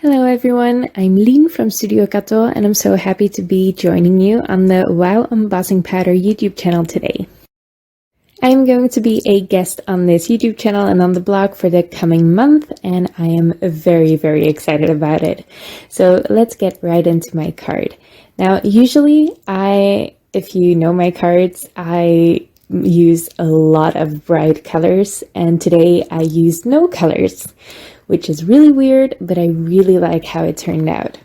Hello everyone, I'm Lien from Studio Kato and I'm so happy to be joining you on the WOW Embossing Powder YouTube channel today. I'm going to be a guest on this YouTube channel and on the blog for the coming month, and I am very excited about it. So let's get right into my card. Now, usually if you know my cards, I use a lot of bright colors, and today I used no colors, which is really weird, but I really like how it turned out.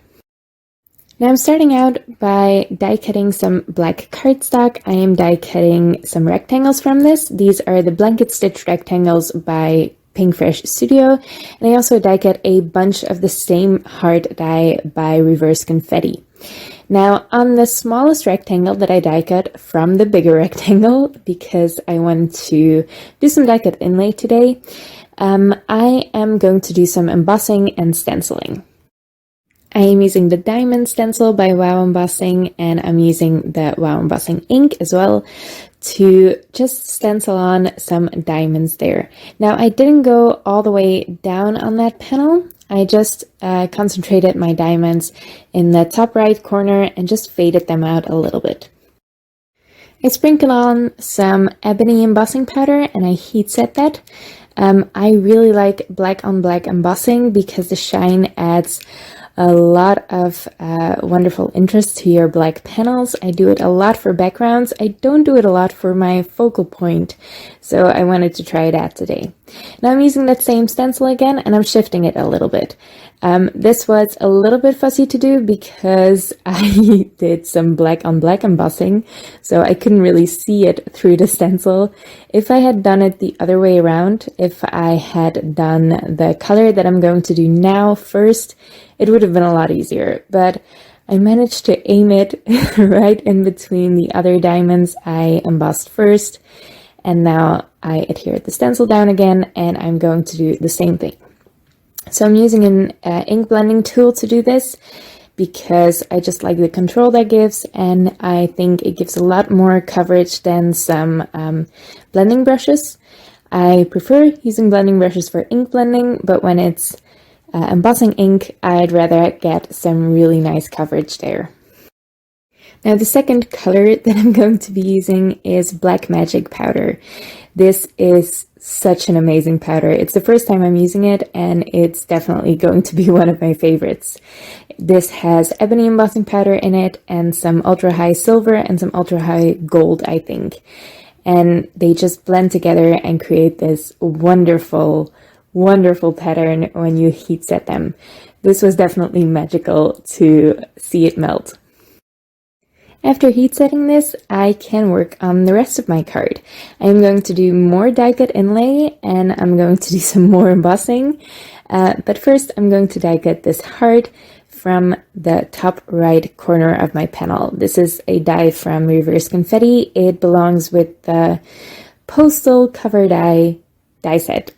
Now I'm starting out by die cutting some black cardstock. I am die cutting some rectangles from this. These are the blanket stitch rectangles by Pinkfresh Studio, and I also die cut a bunch of the same heart die by Reverse Confetti. Now on the smallest rectangle that I die cut from the bigger rectangle, because I want to do some die cut inlay today, I am going to do some embossing and stenciling. I am using the Diamond stencil by WOW Embossing, and I'm using the WOW Embossing ink as well to just stencil on some diamonds there. Now I didn't go all the way down on that panel. I just concentrated my diamonds in the top right corner and just faded them out a little bit. I sprinkled on some Ebony embossing powder and I heat set that. I really like black on black embossing because the shine adds a lot of wonderful interest to your black panels. I do it a lot for backgrounds. I don't do it a lot for my focal point, so I wanted to try it out today. Now I'm using that same stencil again, and I'm shifting it a little bit. This was a little bit fussy to do because I did some black on black embossing, so I couldn't really see it through the stencil. If I had done it the other way around, if I had done the color that I'm going to do now first, it would have been a lot easier, but I managed to aim it right in between the other diamonds I embossed first, and now I adhered the stencil down again, and I'm going to do the same thing. So I'm using an ink blending tool to do this because I just like the control that gives, and I think it gives a lot more coverage than some blending brushes. I prefer using blending brushes for ink blending, but when it's embossing ink, I'd rather get some really nice coverage there. Now the second color that I'm going to be using is Black Magic powder. This is such an amazing powder. It's the first time I'm using it, and it's definitely going to be one of my favorites. This has ebony embossing powder in it, and some ultra high silver and some ultra high gold, I think. And they just blend together and create this wonderful pattern when you heat set them. This was definitely magical to see it melt. After heat setting this, I can work on the rest of my card. I'm going to do more die cut inlay, and I'm going to do some more embossing. But first I'm going to die cut this heart from the top right corner of my panel. This is a die from Reverse Confetti. It belongs with the Postal cover die set.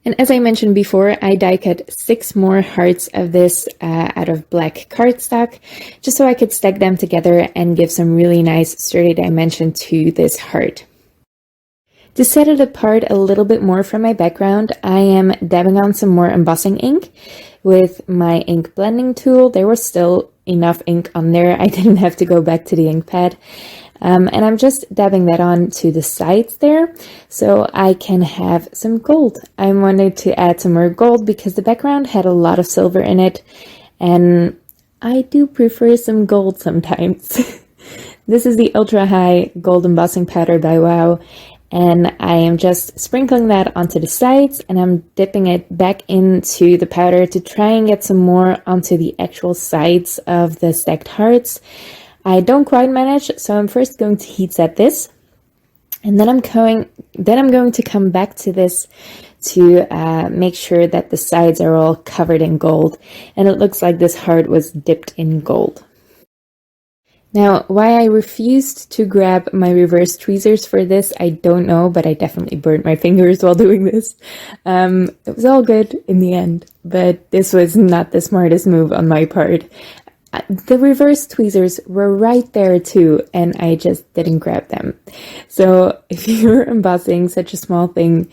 And as I mentioned before, I die cut 6 more hearts of this out of black cardstock, just so I could stack them together and give some really nice sturdy dimension to this heart. To set it apart a little bit more from my background, I am dabbing on some more embossing ink with my ink blending tool. There was still enough ink on there. I didn't have to go back to the ink pad. And I'm just dabbing that on to the sides there so I can have some gold. I wanted to add some more gold because the background had a lot of silver in it, and I do prefer some gold sometimes. This is the ultra high gold embossing powder by WOW, and I am just sprinkling that onto the sides, and I'm dipping it back into the powder to try and get some more onto the actual sides of the stacked hearts. I don't quite manage, so I'm first going to heat set this, and then I'm going to come back to this to make sure that the sides are all covered in gold, and it looks like this heart was dipped in gold. Now, why I refused to grab my reverse tweezers for this, I don't know, but I definitely burnt my fingers while doing this. It was all good in the end, but this was not the smartest move on my part. The reverse tweezers were right there too, and I just didn't grab them. So if you're embossing such a small thing,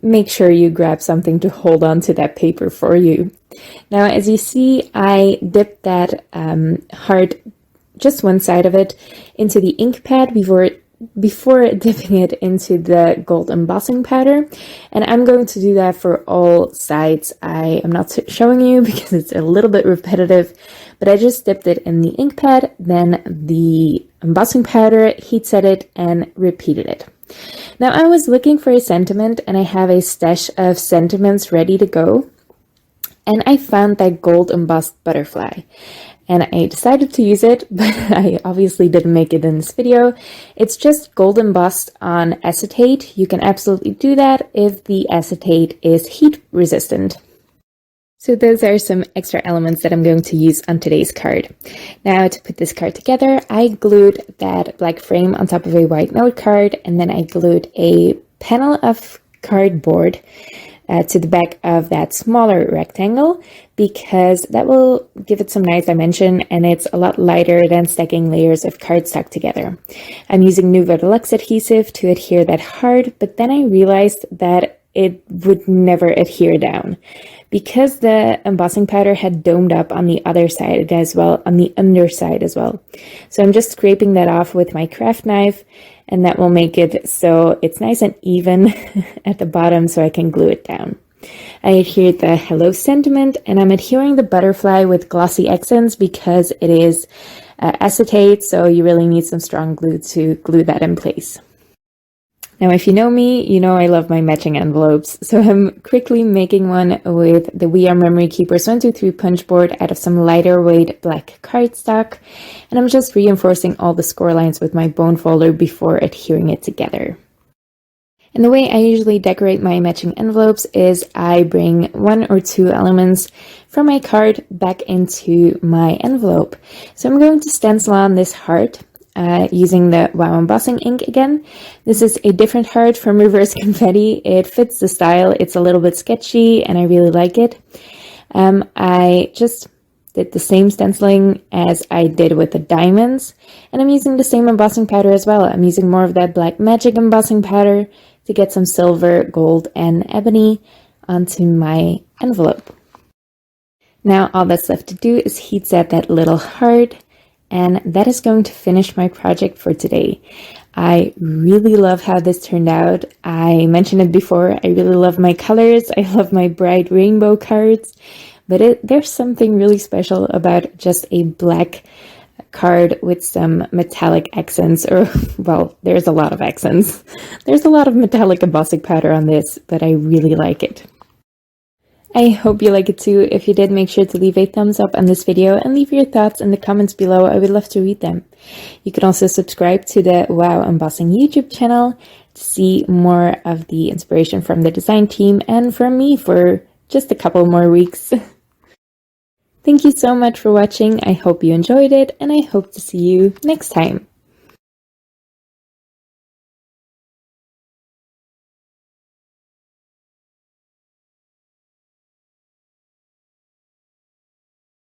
make sure you grab something to hold on to that paper for you. Now, as you see, I dipped that heart, just one side of it, into the ink pad before dipping it into the gold embossing powder, and I'm going to do that for all sides. I am not showing you because it's a little bit repetitive, but I just dipped it in the ink pad, then the embossing powder, heat set it, and repeated it. Now, I was looking for a sentiment, and I have a stash of sentiments ready to go, and I found that gold embossed butterfly. And I decided to use it, but I obviously didn't make it in this video. It's just gold embossed on acetate. You can absolutely do that if the acetate is heat resistant. So those are some extra elements that I'm going to use on today's card. Now, to put this card together, I glued that black frame on top of a white note card, and then I glued a panel of cardboard to the back of that smaller rectangle, because that will give it some nice dimension, and it's a lot lighter than stacking layers of cardstock together. I'm using Nuvo Deluxe adhesive to adhere that hard, but then I realized that it would never adhere down because the embossing powder had domed up on the other side as well, on the underside as well. So I'm just scraping that off with my craft knife, and that will make it so it's nice and even at the bottom so I can glue it down. I adhered the hello sentiment, and I'm adhering the butterfly with glossy accents because it is acetate, so you really need some strong glue to glue that in place. Now, if you know me, you know I love my matching envelopes, so I'm quickly making one with the We Are Memory Keepers 123 punch board out of some lighter weight black cardstock, and I'm just reinforcing all the score lines with my bone folder before adhering it together. And the way I usually decorate my matching envelopes is I bring one or two elements from my card back into my envelope. So I'm going to stencil on this heart using the WOW Embossing ink again. This is a different heart from Reverse Confetti. It fits the style. It's a little bit sketchy, and I really like it. I just did the same stenciling as I did with the diamonds, and I'm using the same embossing powder as well. I'm using more of that black magic embossing powder to get some silver, gold, and ebony onto my envelope. Now all that's left to do is heat set that little heart, and that is going to finish my project for today. I really love how this turned out. I mentioned it before, I really love my colors. I love my bright rainbow cards, but there's something really special about just a black card with some metallic accents, or, well, there's a lot of accents. There's a lot of metallic embossing powder on this, but I really like it. I hope you like it too. If you did, make sure to leave a thumbs up on this video and leave your thoughts in the comments below. I would love to read them. You can also subscribe to the WOW Embossing YouTube channel to see more of the inspiration from the design team and from me for just a couple more weeks. Thank you so much for watching. I hope you enjoyed it, and I hope to see you next time.